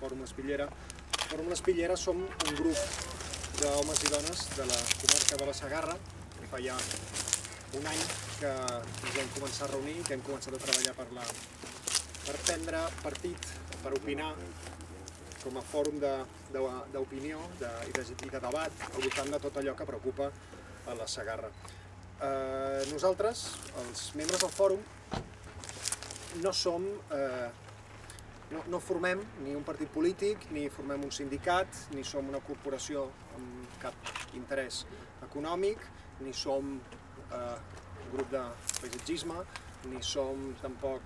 Fòrum L'Espitllera. Fòrum L'Espitllera som un grup d'homes i dones de la comarca de la Segarra, que fa ja un any que ens hem començat a reunir, que hem començat a treballar per prendre partit, per opinar, com a fòrum d'opinió i de debat al voltant de tot allò que preocupa a la Segarra. Nosaltres, els membres del fòrum, no formem ni un partit polític, ni formem un sindicat, ni som una corporació amb cap interès econòmic, ni som un grup de paisatgisme, ni som tampoc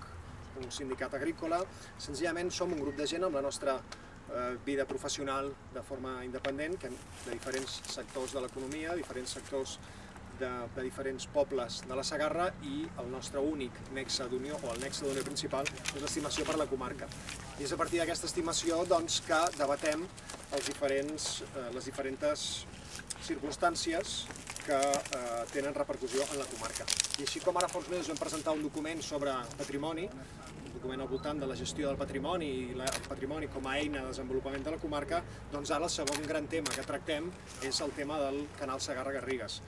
un sindicat agrícola. Senzillament som un grup de gent amb la nostra vida professional de forma independent, de diferents sectors de l'economia, diferents sectors de diferents pobles de la Segarra, i el nostre únic nexe d'unió, o el nexe d'unió principal, és l'estimació per la comarca. I és a partir d'aquesta estimació que debatem les diferents circumstàncies que tenen repercussió en la comarca. I així com ara fa uns mesos vam presentar un document sobre patrimoni, un document al voltant de la gestió del patrimoni i el patrimoni com a eina de desenvolupament de la comarca, doncs ara el segon gran tema que tractem és el tema del canal Segarra-Garrigues.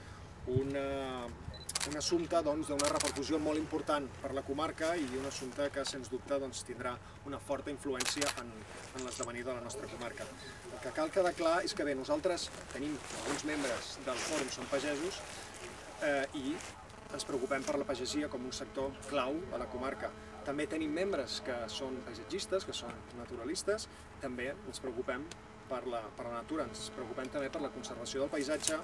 Un assumpte d'una repercussió molt important per la comarca i un assumpte que, sens dubte, tindrà una forta influència en l'esdevenir de la nostra comarca. El que cal quedar clar és que bé, nosaltres tenim alguns membres del fòrum, som pagesos, i ens preocupem per la pagesia com un sector clau a la comarca. També tenim membres que són paisatgistes, que són naturalistes, també ens preocupem per la natura, ens preocupem també per la conservació del paisatge,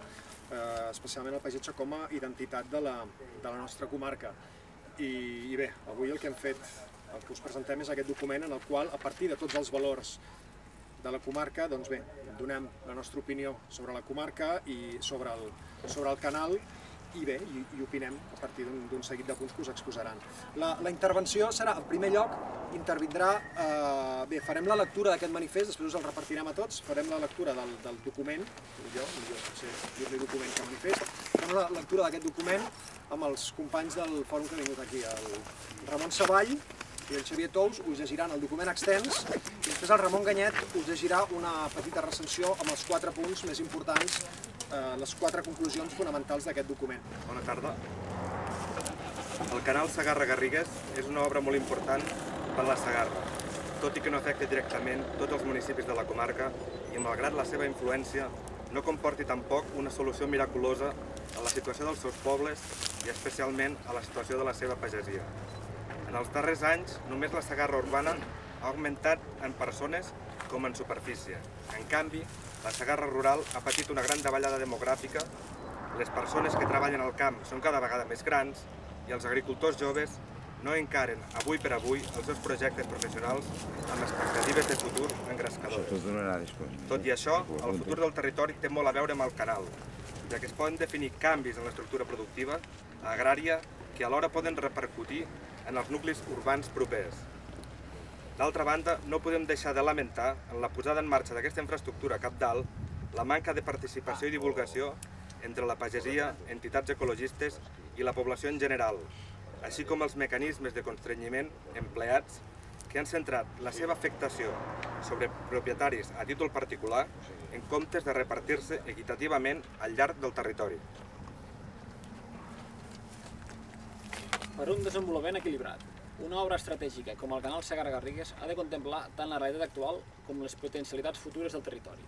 especialment el paisatge com a identitat de la nostra comarca. I bé, avui el que hem fet, el que us presentem és aquest document en el qual, a partir de tots els valors de la comarca, doncs bé, donem la nostra opinió sobre la comarca i sobre el canal, i bé, i opinem a partir d'un seguit de punts que us exposaran. La intervenció serà, en primer lloc, bé, farem la lectura d'aquest manifest, després us el repartirem a tots, farem la lectura del document, millor potser dir-li document que manifest, farem la lectura d'aquest document amb els companys del fòrum que han vingut aquí, el Ramon Savall i el Xavier Tous us llegiran el document extens, i després el Ramon Ganyet us llegirà una petita recensió amb els 4 punts més importants, les 4 conclusions fonamentals d'aquest document. Bona tarda. El canal Segarra-Garrigues és una obra molt important per la Segarra, tot i que no afecta directament tots els municipis de la comarca i, malgrat la seva influència, no comporti tampoc una solució miraculosa a la situació dels seus pobles i especialment a la situació de la seva pagesia. En els darrers anys, només la Segarra urbana ha augmentat en persones com en superfície. En canvi, la Segarra rural ha patit una gran davallada demogràfica, les persones que treballen al camp són cada vegada més grans i els agricultors joves no encaren avui per avui els seus projectes professionals amb expectatives de futur engrescadores. Tot i això, el futur del territori té molt a veure amb el canal, ja que es poden definir canvis en l'estructura productiva agrària que alhora poden repercutir en els nuclis urbans propers. D'altra banda, no podem deixar de lamentar, en la posada en marxa d'aquesta infraestructura cabdal, la manca de participació i divulgació entre la pagesia, entitats ecologistes i la població en general, així com els mecanismes de constrenyiment empleats que han centrat la seva afectació sobre propietaris a títol particular en comptes de repartir-se equitativament al llarg del territori. Per un desenvolupament equilibrat, una obra estratègica com el canal Segarra-Garrigues ha de contemplar tant la realitat actual com les potencialitats futures del territori,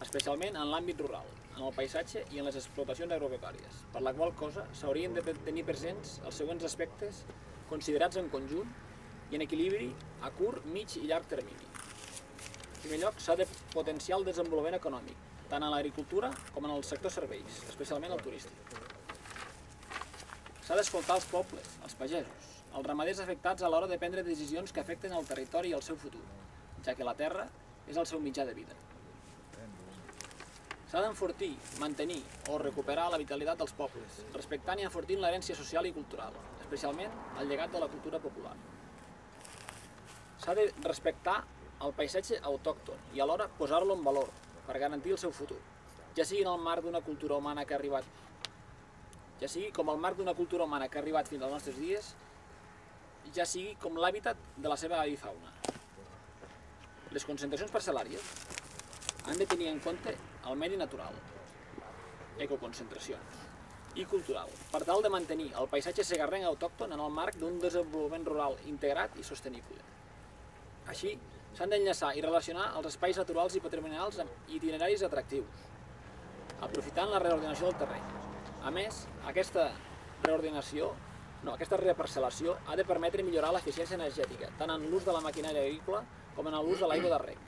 especialment en l'àmbit rural, en el paisatge i en les explotacions agropecuàries, per la qual cosa s'haurien de tenir presents els següents aspectes considerats en conjunt i en equilibri a curt, mig i llarg termini. En primer lloc, s'ha de potenciar el desenvolupament econòmic, tant en l'agricultura com en el sector serveis, especialment el turístic. S'ha d'escoltar els pobles, els pagesos, els ramaders afectats a l'hora de prendre decisions que afecten el territori i el seu futur, ja que la terra és el seu mitjà de vida. S'ha d'enfortir, mantenir o recuperar la vitalitat dels pobles, respectant i enfortint l'herència social i cultural, especialment el llegat de la cultura popular. S'ha de respectar el paisatge autòcton i alhora posar-lo en valor per garantir el seu futur, ja sigui en el marc d'una cultura humana que ha arribat fins als nostres dies, ja sigui com l'hàbitat de la seva avifauna. Les concentracions parcel·làries han de tenir en compte el medi natural, ecoconcentracions, i cultural, per tal de mantenir el paisatge segarrenc autòcton en el marc d'un desenvolupament rural integrat i sostenible. Així, s'han d'enllaçar i relacionar els espais naturals i patrimonials amb itineraris atractius, aprofitant la reordenació del terreny. A més, aquesta reparcel·lació ha de permetre millorar l'eficiència energètica, tant en l'ús de la maquinària agrícola com en l'ús de l'aigua de reg.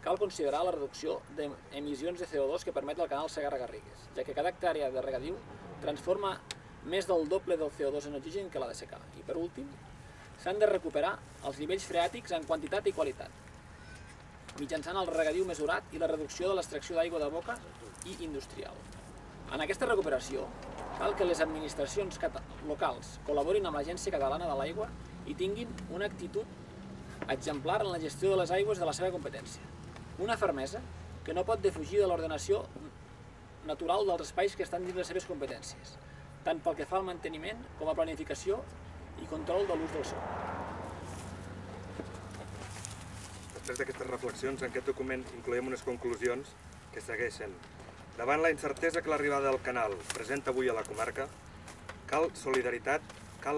Cal considerar la reducció d'emissions de CO2 que permet el canal Segarra-Garrigues, ja que cada hectàrea de regadiu transforma més del doble del CO2 en oxigen que la de secà. I per últim, s'han de recuperar els nivells freàtics en quantitat i qualitat, mitjançant el regadiu mesurat i la reducció de l'extracció d'aigua de boca i industrial. En aquesta recuperació, cal que les administracions locals col·laborin amb l'Agència Catalana de l'Aigua i tinguin una actitud exemplar en la gestió de les aigües de la seva competència. Una fermesa que no pot defugir de l'ordenació natural dels espais que estan dins les seves competències, tant pel que fa al manteniment com a planificació i control de l'ús del sòl. Després d'aquestes reflexions, en aquest document incloem unes conclusions que segueixen. Davant la incertesa que l'arribada del canal presenta avui a la comarca, cal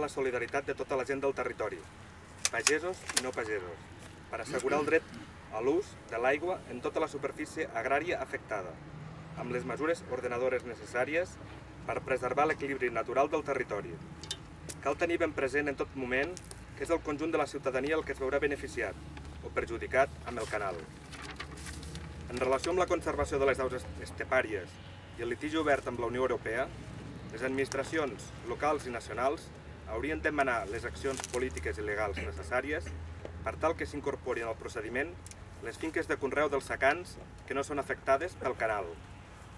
la solidaritat de tota la gent del territori, pagesos i no pagesos, per assegurar el dret a l'ús de l'aigua en tota la superfície agrària afectada, amb les mesures ordenadores necessàries per preservar l'equilibri natural del territori. Cal tenir ben present en tot moment que és el conjunt de la ciutadania el que es veurà beneficiat o perjudicat amb el canal. En relació amb la conservació de les aus estepàries i el litigi obert amb la Unió Europea, les administracions locals i nacionals haurien de demanar les accions polítiques i legals necessàries per tal que s'incorporin al procediment les finques de conreu dels secans que no són afectades pel canal,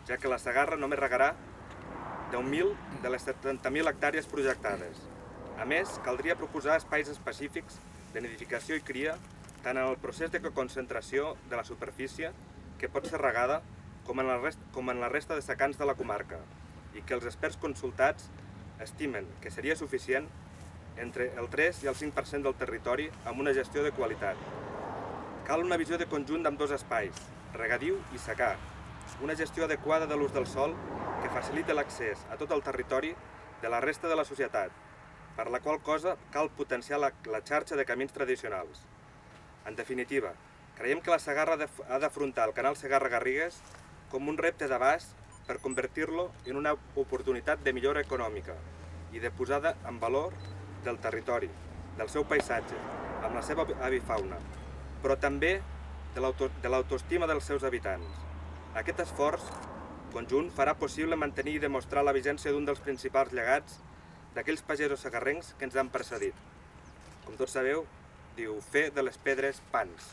ja que la Segarra només regarà 10.000 de les 70.000 hectàrees projectades. A més, caldria proposar espais específics de nidificació i cria tant en el procés de concentració de la superfície, que pot ser regada, com en la resta de secans de la comarca, i que els experts consultats estimen que seria suficient entre el 3 i el 5% del territori amb una gestió de qualitat. Cal una visió de conjunt amb dos espais, regadiu i secà, una gestió adequada de l'ús del sòl que faciliti l'accés a tot el territori de la resta de la societat, per la qual cosa cal potenciar la xarxa de camins tradicionals. En definitiva, creiem que la Segarra ha d'afrontar el canal Segarra-Garrigues com un repte d'abast per convertir-lo en una oportunitat de millora econòmica i de posada en valor del territori, del seu paisatge, amb la seva avifauna, però també de l'autoestima dels seus habitants. Aquest esforç conjunt farà possible mantenir i demostrar la vigència d'un dels principals llegats d'aquells pagesos segarrencs que ens han precedit. Com tots sabeu, diu fer de les pedres pans.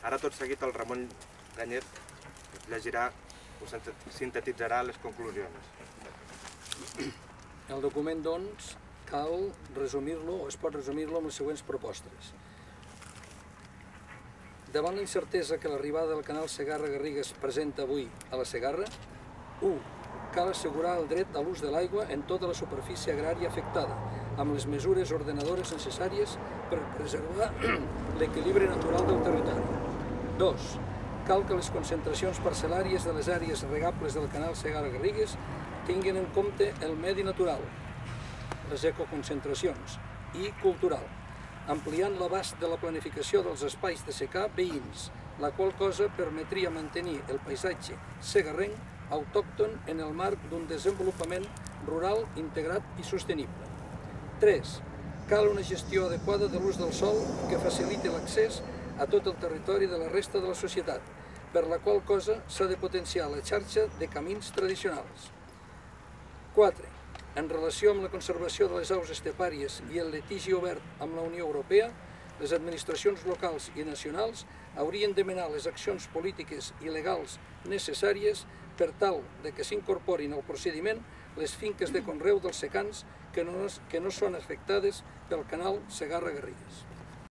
Ara tot seguit el Ramon Ganyet llegirà o sintetitzarà les conclusions. El document, doncs, cal resumir-lo, o es pot resumir-lo amb les següents propostes. Davant la incertesa que l'arribada del canal Segarra-Garrigues presenta avui a la Segarra, 1. Cal assegurar el dret a l'ús de l'aigua en tota la superfície agrària afectada, amb les mesures ordenadores necessàries per preservar l'equilibri natural del territori. 2. Cal que les concentracions parcel·làries de les àrees regables del canal Segarra-Garrigues tinguin en compte el medi natural, les ecoconcentracions i cultural, ampliant l'abast de la planificació dels espais de secà veïns, la qual cosa permetria mantenir el paisatge segarrenc autòcton en el marc d'un desenvolupament rural integrat i sostenible. 3. Cal una gestió adequada de l'ús del sòl que faciliti l'accés a tot el territori de la resta de la societat, per la qual cosa s'ha de potenciar la xarxa de camins tradicionals. 4. En relació amb la conservació de les aus estepàries i el litigi obert amb la Unió Europea, les administracions locals i nacionals haurien de menar les accions polítiques i legals necessàries per tal que s'incorporin al procediment les finques de conreu dels secans que no són afectades pel canal Segarra-Garrigues.